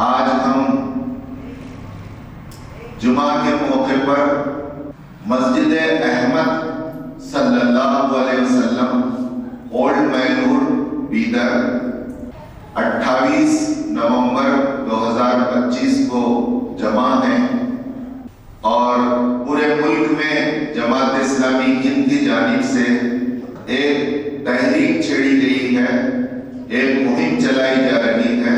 آج ہم جمعہ کے موقع پر مسجد احمد صلی اللہ علیہ وسلم اولڈ مین روڈ بیدر 28 نومبر 2025 کو جمع ہیں اور پورے ملک میں جماعت اسلامی ہند کی جانب سے ایک تحریک چھیڑی گئی ہے، ایک مہم چلائی جا رہی ہے،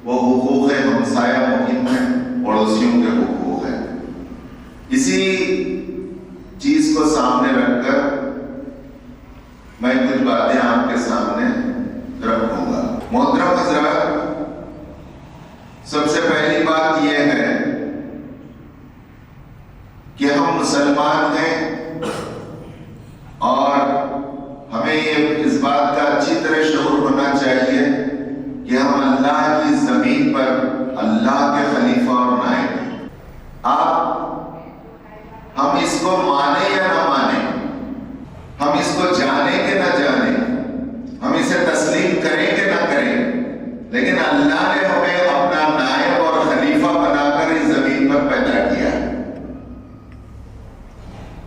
وہ حقوق ہمسایہ مہم ہے، پڑوسیوں کے حقوق ہے۔ اسی چیز کو سامنے رکھ کر میں کچھ باتیں آپ کے سامنے رکھوں گا۔ محترم حضرات، سب سے پہلی بات یہ ہے کہ ہم مسلمان ہیں اور ہمیں اس بات کا اچھی طرح شعور ہونا چاہیے کہ ہم اللہ کی زمین پر اللہ کے خلیفہ اور نائب ہیں۔ ہم اس کو مانیں یا نہ مانیں، ہم اس کو جانیں کہ نہ جانیں، ہم اسے تسلیم کریں کہ نہ کریں، لیکن اللہ نے ہمیں اپنا نائب اور خلیفہ بنا کر اس زمین پر پیدا کیا ہے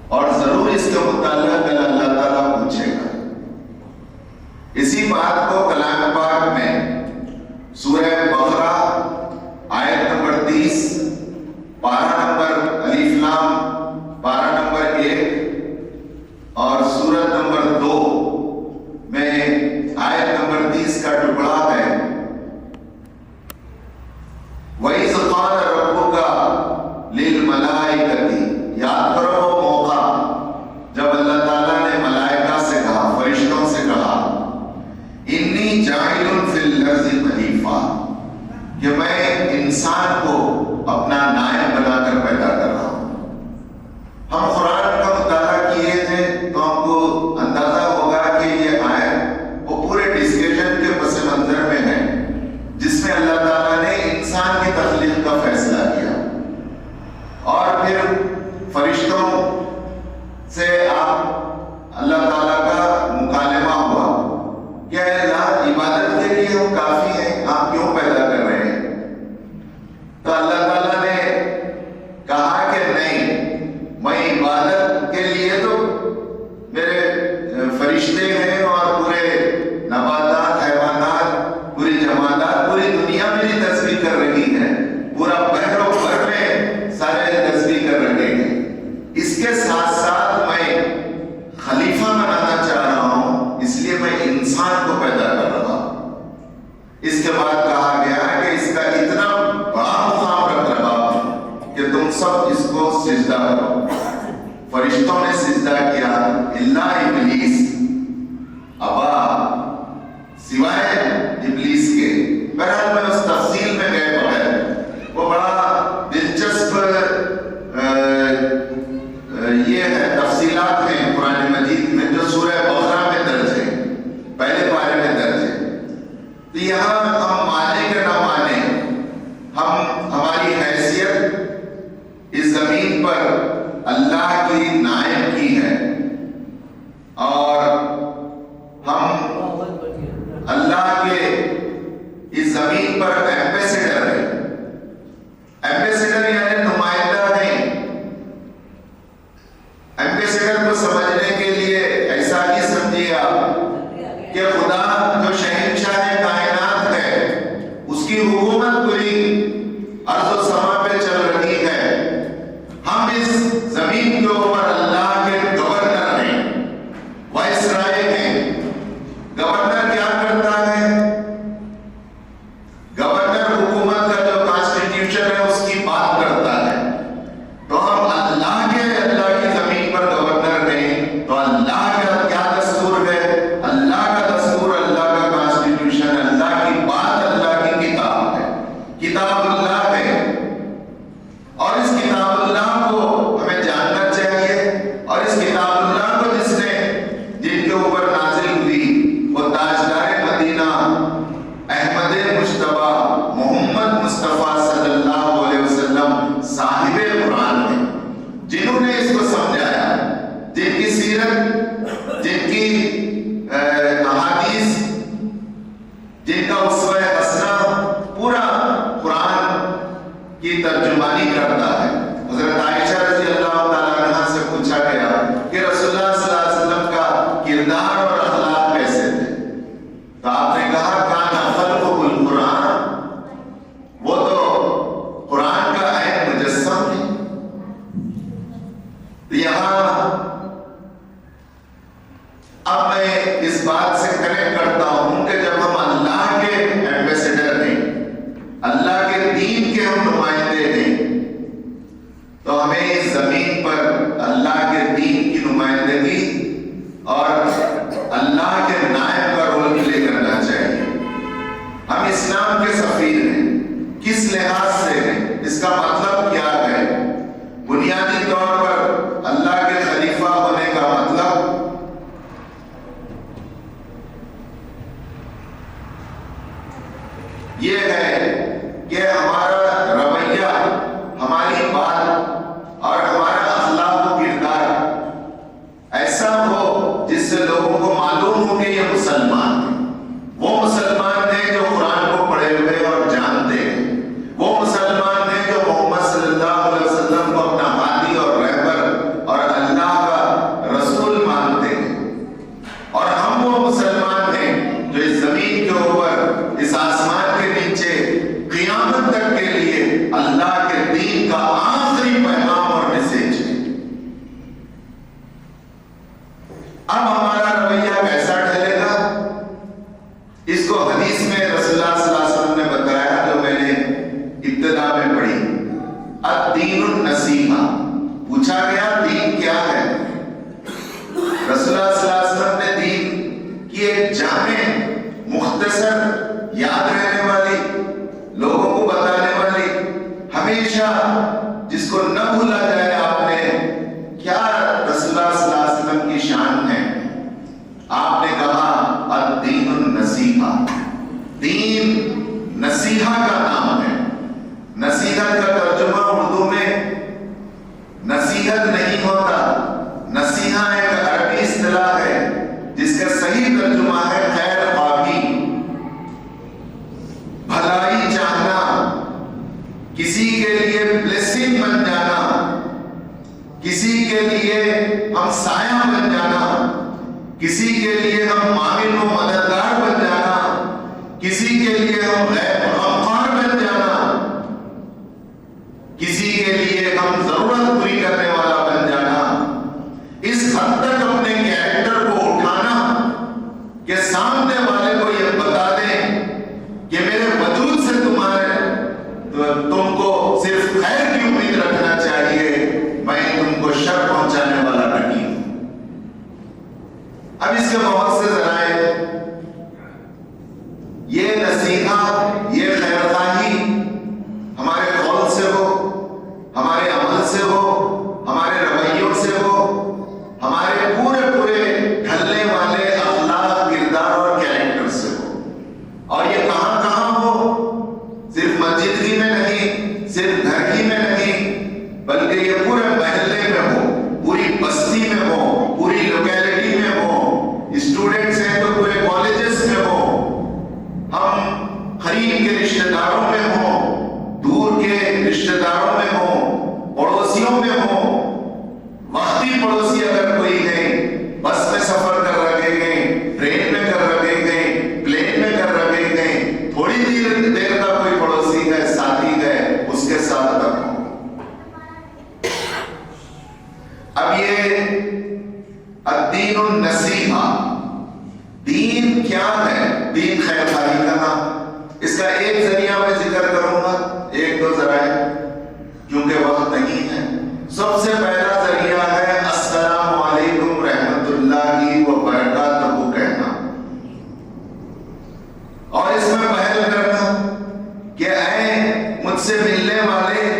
اور ضرور اس کے متعلق اللہ تعالیٰ پوچھے گا۔ اسی بات کو کلام پاک میں سورہ بقرہ آیت نمبر 30 پارہ نمبر الف لام پارہ نمبر 1 اور سورت نمبر 2 میں آیت نمبر 30 کا ٹکڑا ہے، وَإِذْ قَالَ رَبُّكَ لِلْمَلَائِكَةِ، یاد کرو وہ موقع جب اللہ تعالیٰ نے ملائکہ سے کہا، فرشتوں سے کہا، انی جاعل فی الارض خلیفہ، کہ میں انسان کو اپنا نائب بنا کر پیدا کر رہا ہوں۔ ہم قرآن کا مطالعہ کیے تھے تو ہم کو اندازہ ہوگا کہ یہ آیت وہ پورے ڈسکشن کے پس منظر میں ہے جس میں اللہ تعالیٰ نے انسان کی تخلیق کا فیصلہ کیا اور پھر فرشتوں سے اللہ تعالیٰ کا مکالمہ ہوا کہ اے اللہ، عبادت کے لیے ہم کافی ہیں، آپ کیوں پیدا کر رہے ہیں؟ تو اللہ تعالیٰ نے کہا کہ نہیں، میں عبادت کے لیے تو میرے فرشتے ہیں اور پورے نباتات، حیوانات، پوری جمادات، پوری دنیا میری تسبیح کر رہی ہے، پورا بحر و بر میں سارے تسبیح کر رہے ہیں۔ اس کے ساتھ ساتھ میں خلیفہ بنانا چاہ رہا ہوں، اس لیے میں انسان کو پیدا کر رہا ہوں۔ اس کے بعد کہا گیا کہ اس کا اتنا بڑا مقام رکھ رہا ہوں کہ تم سب اس کو سجدہ کرو۔ فرشتوں نے سجدہ کیا الا ابلیس، ابا، سوائے ابلیس کے۔ بہرحال میں اس تفصیل میں گئے بغیر، وہ بڑا دلچسپ یہ ہے، تفصیلات ہیں قرآن مجید میں جو سورہ بقرہ میں درج ہے، پہلے پارے میں درج ہے۔ تو یہاں ہم مانیں کہ نہ مانیں، ہماری حیثیت اس زمین پر اللہ کی نائب کی ہے اور ہم اللہ کے اس زمین پر ایمبیسیڈر ہیں۔ ایمبیسیڈر یعنی نمائندہ ہیں۔ ایمبیسیڈر کو سمجھنے کے لیے ایسا ہی سمجھیے آپ کہ خدا جو شہنشاہ کائنات ہے، اس کی حکومت پوری ارض و سما پہ چل رہی ہے، ہم اس زمین کے اوپر اللہ کے گورنر ہیں، وائسرائے ہیں۔ گورنر کیا کرتا ہے؟ گورنر حکومت کا جو کانسٹیٹیوشن ہے اس کی بات کرتا ہے۔ تو ہم اللہ کی زمین پر گورنر ہیں، تو اللہ کا کیا دستور ہے؟ اللہ کا دستور، اللہ کا کانسٹیٹیوشن، اللہ کی بات، اللہ کی کتاب ہے، کتاب اللہ ہے۔ اور اس کتاب اللہ کو ہمیں جاننا چاہیے کی ترجمانی کرتا ہے۔ حضرت عائشہ رضی اللہ تعالیٰ عنہ سے پوچھا گیا کہ رسول اللہ صلی اللہ علیہ وسلم کا کردار اور اخلاق کیسے تھے؟ تو آپ نے کہا کان خلقہ القرآن، وہ تو قرآن کا عین مجسم ہے۔ یہاں اب میں اس بات سے کنیکٹ کرتا ہوں کہ جب ہم اللہ کے ایمبیسڈر ہیں، اللہ کے دین کے ہم نمائندے ہیں، تو ہمیں اس زمین پر اللہ کے دین کی نمائندگی اور اللہ کے نائب کا رول پلے کرنا چاہیے۔ ہم اسلام کے سفیر ہیں، کس لحاظ سے ہیں، اس کا مطلب کیا ہے؟ بنیادی طور پر اللہ کے خلیفہ ہونے کا مطلب یہ ہے کہ ہمارا رویہ، ہماری بات اور ہمارا اخلاق و کردار ایسا ہو جس سے لوگوں کو معلوم ہو کہ یہ مسلمان ہیں۔ وہ مسلمان ہیں جو قرآن کو پڑھے ہوئے اور جانتے ہیں، وہ مسلمان ہیں جو محمد صلی اللہ علیہ وسلم کو اپنا ہادی اور رہبر اور اللہ کا رسول مانتے ہیں، اور ہم وہ مسلمان ہیں جو اس زمین کے اوپر، اس آسمان کے نیچے قیامت تک کے لیے اللہ کے دین کا آخری پیغام اور میسج ہے۔ اب ہمارا رویہ کیسا ڈھلے گا؟ اس کو حدیث میں رسول اللہ صلی اللہ علیہ وسلم نے بتایا، جو میں نے ابتدا میں پڑھی، الدین النصیحہ۔ پوچھا گیا دین کیا ہے؟ رسول اللہ صلی اللہ علیہ وسلم نے دین کی ایک جامع، مختصر، یاد رہنے والی، لوگوں کو بتانے والی، ہمیشہ جس کو نہ بھولا جائے، آپ نے کیا رسول اللہ صلی اللہ علیہ وسلم کی شان ہے؟ آپ نے کہا الدین النصیحہ۔ دین نصیحہ کا نام ہے۔ نصیحت کا ترجمہ اردو میں نصیحت نہیں ہوتا، نصیحہ ایک عربی اصطلاح ہے جس کا صحیح ترجمہ ہے خیر خواہی، بھلائی چاہنا، کسی کے لیے بلیسنگ بن جانا، کسی کے لیے ہم سایہ بن جانا، کسی کے لیے ہم معاون و مددگار بن جانا، کسی کے لیے ہم غمخوار بن جانا، کسی کے لیے ہم ضرورت پوری کرنے والا بن جانا، اس حد تک اپنے کیریکٹر کو اٹھانا کہ سامنے والے کو یہ بتا دیں کہ میرے وجود سے تم کو صرف خیر کی امید رکھنا چاہیے، میں تم کو شر پہنچانے والا نہیں ہوں۔ اب اس کے بہت سے ذرائع، یہ نصیحت، یہ خیر خواہی ہمارے قول سے ہو، ہمارے عمل سے ہو، ہمارے رویوں سے ہو، ہمارے پورے ڈھلنے والے اخلاق، کردار اور کیریکٹر سے ہو۔ اور یہ کہاں کہاں ہو؟ صرف مسجد ہی میں نہیں، صرف گھر ہی میں نہیں، بلکہ یہ پورے محلے میں ہو، پوری بستی میں ہو، پوری لوکیلٹی میں ہو، اسٹوڈنٹس ہیں تو پورے کالجز میں ہو، ہم قریب کے رشتہ داروں میں ہوں، دور کے رشتہ داروں میں ہوں، پڑوسیوں میں ہوں، وقتی پڑوسی اگر کوئی ہے، بس میں سفر کر رہے ہیں، ٹرین میں کر رہے ہیں، پلین میں کر رہے ہیں، تھوڑی دیر کا کوئی پڑوسی ہے، ساتھی ہے، اس کے ساتھ تک ہو۔ اب یہ الدین النصیحہ، دین کیا ہے؟ دین خیر خواہی کا نام۔ اس کا ایک ذریعہ میں ذکر کروں گا، ایک دو ذرائع کیونکہ وقت نہیں ہے۔ سب سے پہلا ذریعہ ہے السلام علیکم رحمت اللہ وبرکاتہ کہنا، اور اس میں پہل کرنا کہ اے مجھ سے ملنے والے،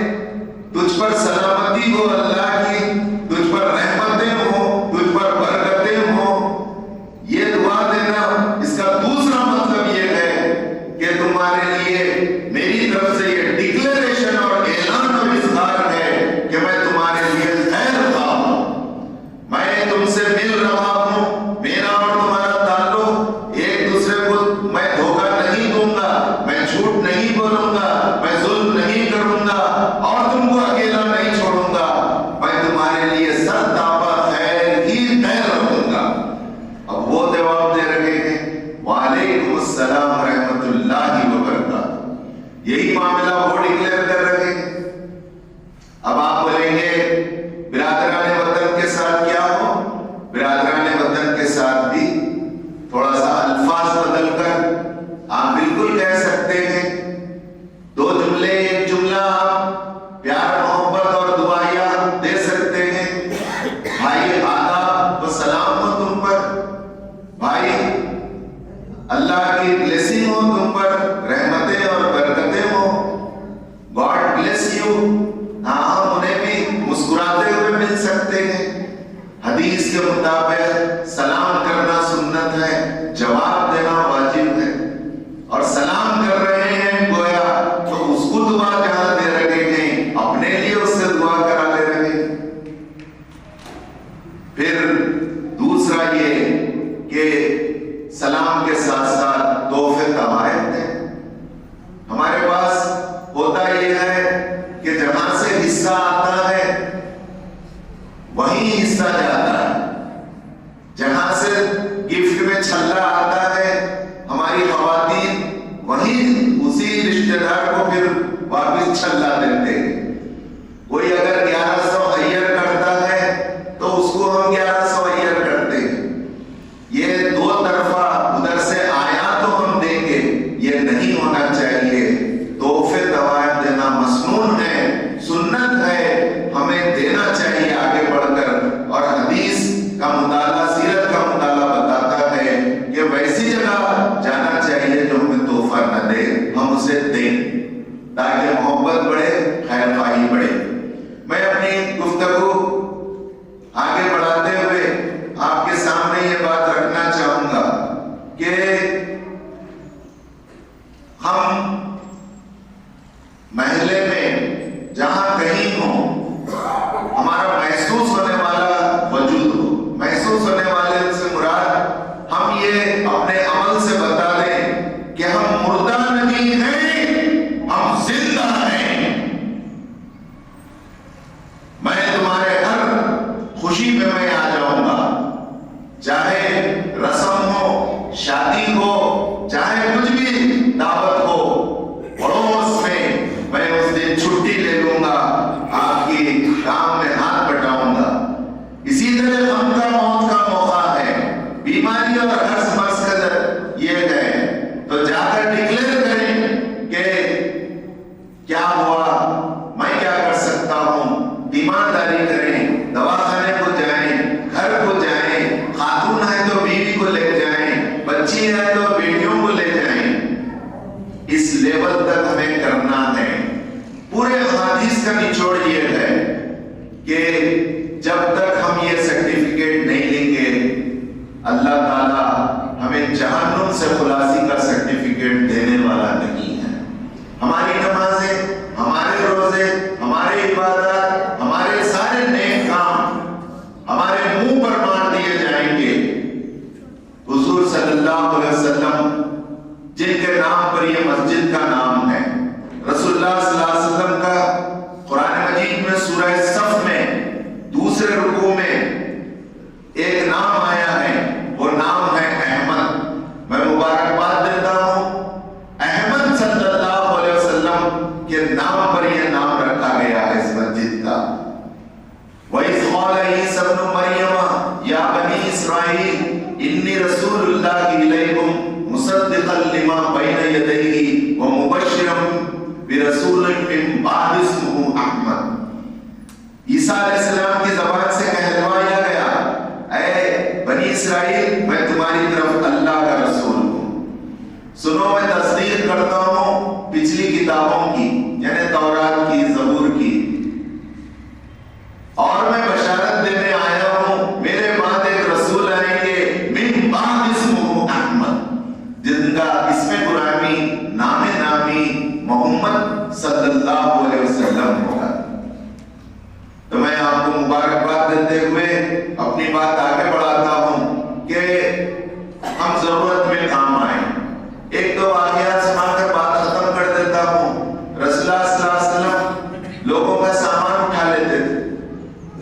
تجھ پر سلامتی ہو اللہ کی، تجھ پر رحمتیں ہوں، تجھ پر برکتیں ہوں، یہ دعا دینا۔ اس کا دوسرا مطلب یہ ہے کہ تمہارے لیے میری طرف سے یہ ڈکلیریشن اور اعلان اور اظہار ہے کہ میں تمہارے لیے خیر خواہ ہوں، میں تم سے مل رہا ہوں، میرا اور تمہارا تعلق ایک دوسرے کو، میں دھوکہ نہیں دوں گا، میں جھوٹ نہیں بولوں گا، میں ظلم نہیں کروں گا، یہی معاملہ وہ ڈکلیئر کر رہے ہیں۔ اب آپ بولیں گے برادران وطن کے ساتھ کیا ہو؟ برادران وطن کے ساتھ بھی تھوڑا سا الفاظ بدل کر آپ بالکل کہہ سکتے ہیں، دو جملے ایک جملہ آپ پیار محبت اور دعائیاں دے سکتے ہیں۔ بھائی آداب و سلام ہو تم پر، بھائی اللہ کی بلیسنگ ہو تم پر، رحمتیں اور برکتیں ہو، گاڈ بلیس یو۔ ہاں ہم انہیں بھی مسکراتے ہوئے مل سکتے ہیں۔ حدیث کے مطابق سلام کرنا سنت ہے، جواب دینا واجب ہے، اور سلام کر رہے ہیں گویا تو اس کو دعا کہاں دے رہے ہیں، اپنے لیے اس سے دعا کرا لے رہے ہیں۔ پھر دوسرا یہ کہ سلام کے ساتھ ساتھ تحفے تحائف ہیں۔ ہمارے پاس ہوتا یہ ہے کہ جہاں سے حصہ آتا ہے وہیں حصہ جاتا ہے، جہاں سے گفٹ میں چھلا آتا ہے ہماری خواتین وہیں اسی رشتہ دار کو پھر واپس چھلا دیتے ہیں۔ کوئی اگر 1100 ایئر کرتا ہے تو اس کو ہم 1100 ایئر کرتے ہیں۔ یہ دو طرفہ ادھر سے آیا تو ہم دیں گے، یہ نہیں ہونا چاہیے۔ تحفے تحائف دینا مسنون ہے، سنت ہے، ہمیں دینا چاہیے آگے بڑھ کر۔ اور حدیث کا مطالعہ، سیرت کا مطالعہ بتاتا ہے کہ ویسی جگہ جانا چاہیے جو ہمیں تحفہ نہ دے، ہم اسے دیں تاکہ محبت بڑھے، خیر خواہی بڑھے۔ میں اپنی گفتگو آگے بڑھاتے ہوئے آپ کے سامنے یہ بات رکھنا چاہوں گا کہ ہم محلے میں جہاں کہیں ہوں، ہمارا محسوس ہونے والا وجود ہو، محسوس ہونے والے سے مراد ہم یہ اپنے عمل سے بتا دیں کہ ہم مردہ نہیں ہیں، ہم زندہ ہیں۔ میں تمہارے ہر خوشی میں آ جاؤں گا، چاہے رسم ہو، شادی ہو، چاہے کچھ بھی دعوت ہو، پڑوس میں اس دن چھٹی لے لوں گا، آپ کی کام میں ہاتھ بٹاؤں گا۔ اسی طرح غم کا موت کا موقع ہے، بیماری اور ہرس مرس کا یہ ہے، تو جا کر ڈکلیئر کریں کہ کیا ہوا، میں کیا کر سکتا ہوں، ایمانداری کریں، دواخانے کو جائیں، گھر کو جائیں، خاتون ہے تو بیوی کو لے جائیں، بچی ہے تو بیٹیوں کو لے جائیں۔ اس لیول تک ہمیں کرنا ہے۔ پورے حدیث کا نچوڑ یہ ہے کہ جب تک ہم یہ سرٹیفکیٹ نہیں لیں گے، اللہ تعالیٰ ہمیں جہنم سے خلاصی کا سرٹیفکیٹ دینے والا نہیں ہے۔ ہماری نمازیں، ہمارے روزے، ہمارے عبادات، ہمارے سارے نیک کام ہمارے منہ پر مار دیے جائیں گے۔ حضور صلی اللہ علیہ وسلم جن کے نام پر یہ مسجد کا نام ہے، رسول اللہ صلی اللہ علیہ وسلم کا قرآن مجید میں سورہ صف میں دوسرے رکوع میں ایک نام آیا ہے، وہ نام ہے احمد۔ میں مبارکباد دیتا ہوں، احمد صلی اللہ علیہ وسلم کے نام پر یہ نام رکھا گیا ہے اس مسجد کا۔ وَإِذْ قَالَ عِيسَى ابْنُ مَرْيَمَ يَا بَنِي إِسْرَائِيلَ إِنِّي رَسُولُ اللَّهِ إِلَيْكُمْ مُصَدِّقًا لِمَا بَيْنَ يَدَيْهِ وَمُبَشِّرًا بِرَسُولٍ مِّن بَعْدِهِ اسْمُهُ أَحْمَدُ۔ عیسیٰ علیہ السلام کی زبان سے کہلوایا گیا، اے بنی اسرائیل، میں تمہاری طرف اللہ کا رسول ہوں۔ سنو، میں تصدیق کرتا ہوں پچھلی کتابوں کی، یعنی تورات کی، زبور کی، اور میں بشارت دینے آیا ہوں میرے بعد ایک رسول آئیں گے، من بعد اسمہ احمد، جن کا اسم قرامی، نام نامی محمد صلی اللہ علیہ وسلم ہوگا۔ تو میں آپ کو مبارکباد دیتے ہوئے اپنی بات آگے بڑھاتا ہوں کہ ہم ضرورت میں کام آئیں۔ ایک دو واقعات سنا کر بات ختم کر دیتا ہوں۔ رسول اللہ صلی اللہ علیہ وسلم لوگوں کا سامان اٹھا لیتے تھے،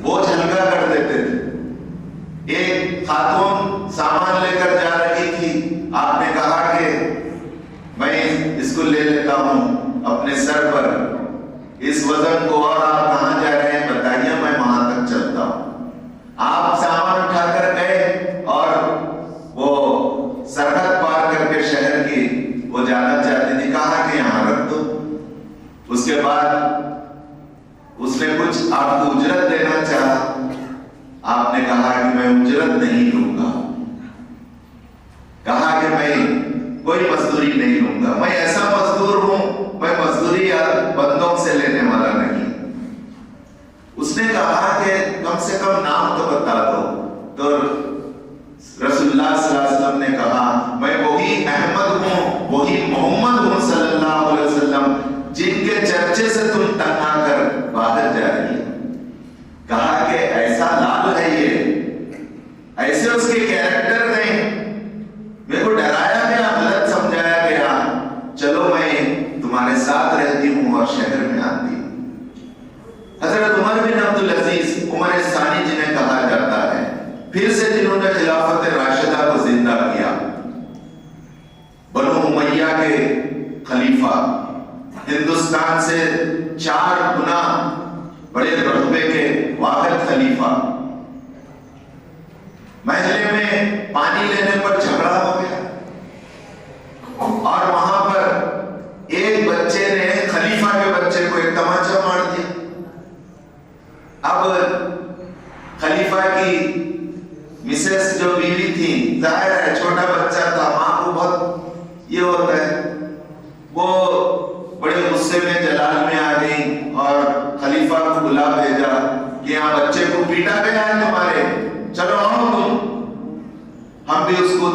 بوجھ ہلکا کر دیتے تھے۔ ایک خاتون سامان لے کر جا رہی تھی، آپ نے کہا کہ میں اس کو لے لیتا ہوں۔ اپنے سر پر اس وزن کو، اور آپ کہاں جا رہے ہیں بتائیے، میں وہاں تک چلتا ہوں۔ آپ سامان اٹھا کر گئے اور وہ سرحد پار کر کے شہر کی وہ جانا چاہتے تھے، کہا کہ یہاں رکھ دو۔ اس کے بعد اس نے کچھ آپ کو اجرت دینا چاہا، آپ نے کہا کہ میں اجرت نہیں لوں گا، کہا کہ میں کوئی مزدوری نہیں لوں گا، میں ایسا مزدور ہوں، میں مزدوری بندوں سے لینے والا نہیں۔ اس نے کہا کہ کم سے کم نام تو بتا دو، تو رسول اللہ صلی اللہ علیہ وسلم نے کہا میں وہی احمد ہوں، وہی محمد ہوں صلی اللہ علیہ وسلم جن کے چرچے سے تم تنگ آ کر باہر جا رہی ہے۔ کہا کہ ایسا لال ہے یہ، ایسے اس کے کیریکٹر نے میرے کو ڈرایا گیا، غلط سمجھایا گیا، چلو میں تمہارے ساتھ رہتی ہوں اور شہر میں آتی ہوں۔ حضرت عمر بن عبدالعزیز، عمر ثانی جنہیں کہا جاتا ہے، پھر سے جنہوں نے خلافت راشدہ کو زندہ کیا، بنو امیہ کے خلیفہ، ہندوستان سے 4 گنا بڑے رتبے کے واحد خلیفہ، محلے میں پانی لینے پر جھگڑا ہو گیا اور وہاں پر ایک بچے نے خلیفہ کے بچے کو ایک تماچا مار دیا۔ اب خلیفہ کی مسز جو بیوی تھی، ظاہر ہے چھوٹا بچہ تھا، ماں کو بہت یہ ہوتا ہے، وہ بڑے غصے میں جلال میں آ گئی اور خلیفہ کو بلا بھیجا کہ یہاں بچے کو پیٹا گیا ہے تمہارے، چلو آؤ تم، ہم بھی اس کو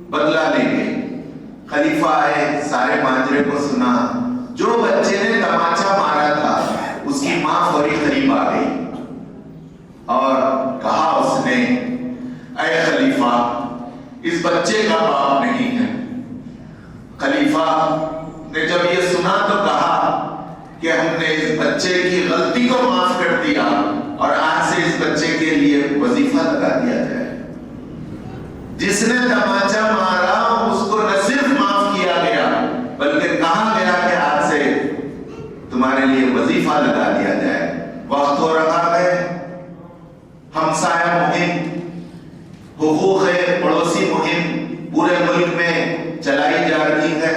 بدلہ لیں گے۔ خلیفہ آئے، سارے ماجرے کو سنا، جو بچے نے تماچا مارا تھا اس کی ماں فوری قریب آ گئی اور کہا اس نے، اے خلیفہ اس بچے کا باپ نہیں ہے۔ خلیفہ نے جب یہ سنا تو کہا کہ ہم نے اس بچے کی غلطی کو معاف کر دیا اور آج سے اس بچے کے لیے وظیفہ لگا دیا جائے، جس نے تماچا مارا اس کو نہ صرف معاف کیا گیا بلکہ کہا گیا کہ آج سے تمہارے لیے وظیفہ لگا دیا جائے۔ وقت ہو رہا ہے، ہمسایہ مہم، حقوق پڑوسی مہم پورے ملک میں چلائی جا رہی ہے۔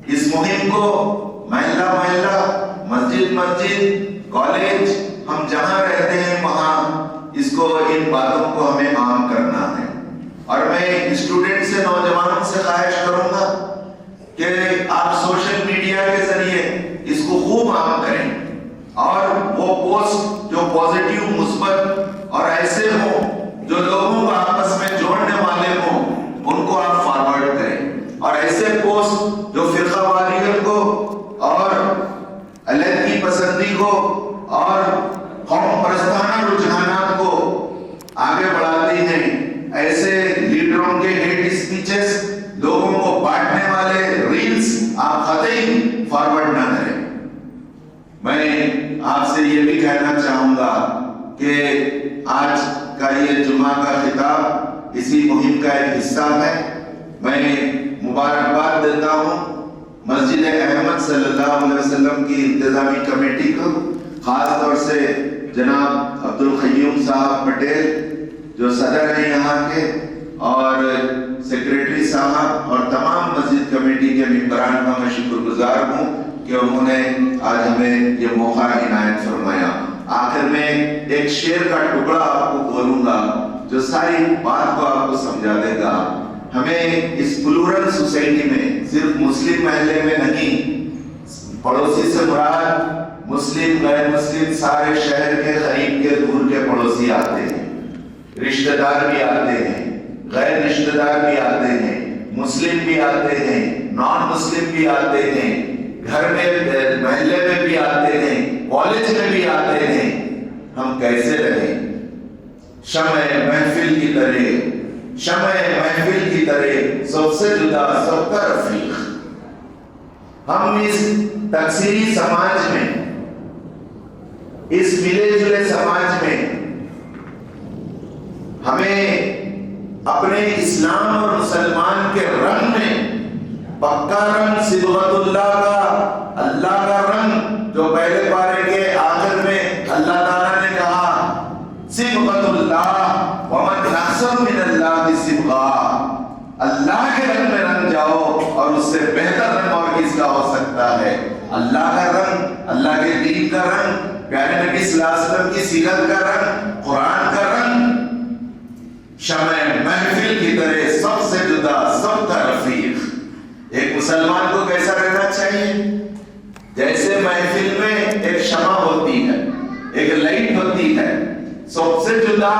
اس مہم کو محلہ محلہ، مسجد مسجد، کالج، ہم جہاں رہتے ہیں وہاں اس کو، ان باتوں کو ہمیں عام کرنا ہے۔ اور میں اسٹوڈنٹ سے، نوجوانوں سے خواہش کروں گا کہ آپ سوشل میڈیا کے ذریعے اس کو خوب عام کریں اور وہ پوسٹ جو پازیٹیو، مثبت اور ایسے ہوں جو لوگوں کو آپس میں جوڑنے والے ہوں ان کو آپ فارورڈ کریں، اور ایسے پوسٹ جو فرقہ واریت کو اور علیحدگی پسندی کو اور قوم پرستانہ رجحانات کو آگے بڑھاتی ہیں، ایسے لیڈروں کے ہیٹ اسپیچز، لوگوں کو بانٹنے والے ریلز آپ قطعی فارورڈ نہ کریں۔ میں آپ سے یہ بھی کہنا چاہوں گا کہ آج کا یہ جمعہ کا خطاب اسی مہم کا ایک حصہ ہے۔ میں مبارکباد دیتا ہوں مسجد احمد صلی اللہ علیہ وسلم کی انتظامی کمیٹی کو، خاص طور سے جناب عبدالقیوم صاحب پٹیل جو صدر ہیں یہاں کے، اور سیکریٹری صاحب اور تمام مسجد کمیٹی کے ممبران کا میں شکر گزار ہوں کہ انہوں نے آج ہمیں یہ موقع عنایت فرمایا۔ آخر میں ایک شعر کا ٹکڑا آپ کو بولوں گا جو ساری بات کو آپ کو سمجھا دے گا۔ ہمیں اس پلورل سوسائٹی میں صرف مسلم محلے میں نہیں، پڑوسی سے مراد مسلم، غیر مسلم، سارے شہر کے، قریب کے، دور کے پڑوسی آتے ہیں، رشتہ دار بھی آتے ہیں، غیر رشتہ دار بھی آتے ہیں، مسلم بھی آتے ہیں، نان مسلم بھی آتے ہیں، گھر میں، محلے میں بھی آتے ہیں، کالج میں بھی آتے ہیں۔ ہم کیسے رہیں؟ شمع محفل کی طرح، شمع محفل کی طرح، سب سے جدا، سب کا رفیق۔ ہم اس تکثیری سماج میں، اس ملے جلے سماج میں، ہمیں اپنے اسلام اور مسلمان کے رنگ میں پکا رنگ صبغت اللہ کا، اللہ کا رنگ جو پہلے پارے کے آخر میں اللہ تعالیٰ نے کہا صبغت اللہ ومن احسن من اللہ صبغا، اللہ کے رنگ میں رنگ جاؤ اور اس سے بہتر رنگ اور کس کا ہو سکتا ہے؟ اللہ کا رنگ، اللہ کے دین کا رنگ، پیارے نبی صلی اللہ علیہ وسلم کی سیرت کا رنگ، قرآن کا رنگ، شمع محفل کی طرح سب سے جدا، سب کا رفیق۔ ایک مسلمان کو کیسا رہنا چاہیے؟ جیسے محفل میں ایک شمع ہوتی ہے، ایک لائٹ ہوتی ہے، سب سے جدا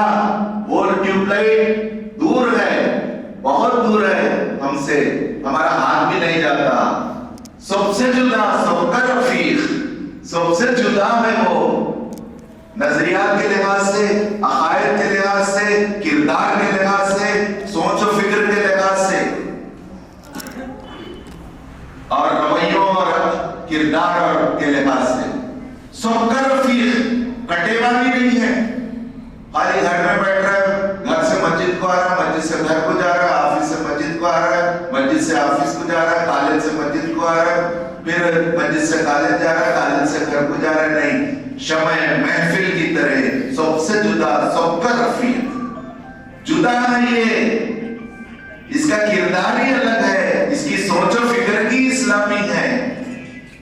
وہ ٹیوب لائٹ دور ہے، بہت دور ہے ہم سے، ہمارا ہاتھ بھی نہیں جاتا، سب سے جدا، سب کا رفیق، سب سے جدا ہے وہ، نظریات کے لحاظ سے، عقائد کے لحاظ سے، کردار کے لحاظ سے، سوچ و فکر کے لحاظ سے، اور رویوں اور کردار کے لحاظ سے سب کا رفیق، کٹے ہوا بھی نہیں ہے، خالی گھر میں بیٹھ رہا ہے، گھر سے مسجد کو آ رہا ہے، مسجد سے گھر کو جا رہا ہے، آفس سے مسجد کو آ رہا ہے، مسجد سے آفس کو جا رہا ہے، کالج سے مسجد کو آ رہا ہے، پھر مسجد سے کالج جا رہا ہے، کالج سے گھر کو جا رہا ہے، نہیں، شمع محفل کی طرح سب سے جدا، سب کا رفیق، جدا ہے یہ، اس کا کردار ہی الگ ہے، اس کی سوچ و فکر کی اسلامی ہے،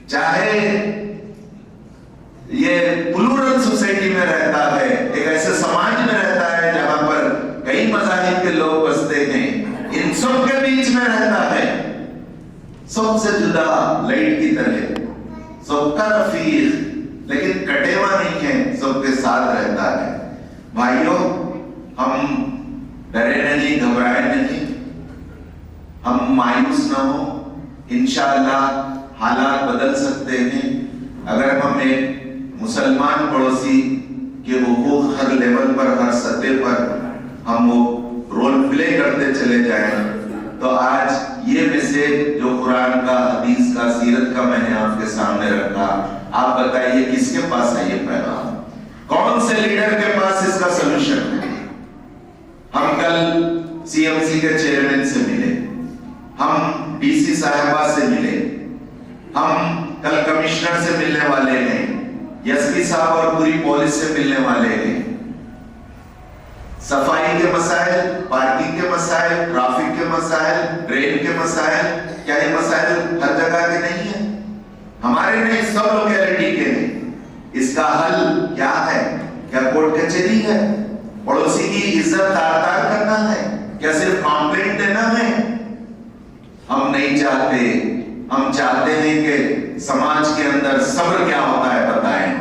چاہے یہ پلورل سوسائٹی میں رہتا ہے، ایک ایسے سماج میں رہتا ہے جہاں پر کئی مذاہب کے لوگ بستے ہیں، ان سب کے بیچ میں رہتا ہے، سب سے جدا لائٹ کی طرح، سب کا رفیق، لیکن کٹے ہوا نہیں ہے، سب کے ساتھ رہتا ہے۔ بھائیوں، ہم ڈرے نہیں، گھبرائے نہیں، ہم مایوس نہ ہو، انشاءاللہ حالات بدل سکتے ہیں اگر ہم ایک مسلمان پڑوسی کے حقوق ہر لیول پر، ہر سطح پر ہم وہ رول پلے کرتے چلے جائیں، تو آج یہ میسج جو قرآن کا، حدیث کا، سیرت کا میں نے آپ کے سامنے رکھا، آپ بتائیے کس کے پاس ہے یہ پیغام؟ کون سے لیڈر کے پاس اس کا سلوشن ہے؟ ہم کل سی ایم سی کے چیئرمین سے ملے، ہم ڈی سی صاحبہ سے ملے، ہم کل کمشنر سے ملنے والے ہیں، ایس پی صاحب اور پوری پولیس سے ملنے والے ہیں، صفائی کے مسائل، پارکنگ کے مسائل، ٹریفک کے مسائل، ٹرین کے مسائل، کیا یہ مسائل ہر جگہ کے نہیں ہیں؟ ہمارے نہیں، سب لوکیلٹی کے ہیں۔ اس کا حل کیا ہے؟ کیا کورٹ کچہری ہے؟ پڑوسی کی عزت تار تار کرنا ہے؟ کیا صرف کمپلینٹ دینا ہے؟ ہم نہیں چاہتے، ہم چاہتے ہیں کہ سماج کے اندر صبر کیا ہوتا ہے بتائیں،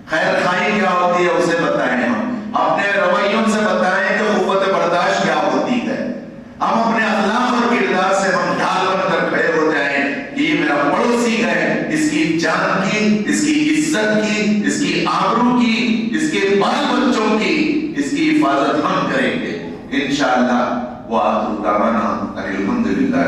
خیر خواہی کیا ہوتی ہے اسے بتائیں، ہم اپنے رویوں سے بتائیں کہ قوت برداشت کیا ہوتی ہے، ہم اپنے اخلاق اور کردار سے ہم ڈھال بن کر کھڑے ہو جائیں کہ یہ میرا پڑوسی ہے، اس کی جان کی، اس کی عزت کی، اس کی آبرو کی، اس کے بال بچوں کی، اس کی حفاظت ہم کریں گے انشاءاللہ۔ وآخر دعوانا الحمدللہ۔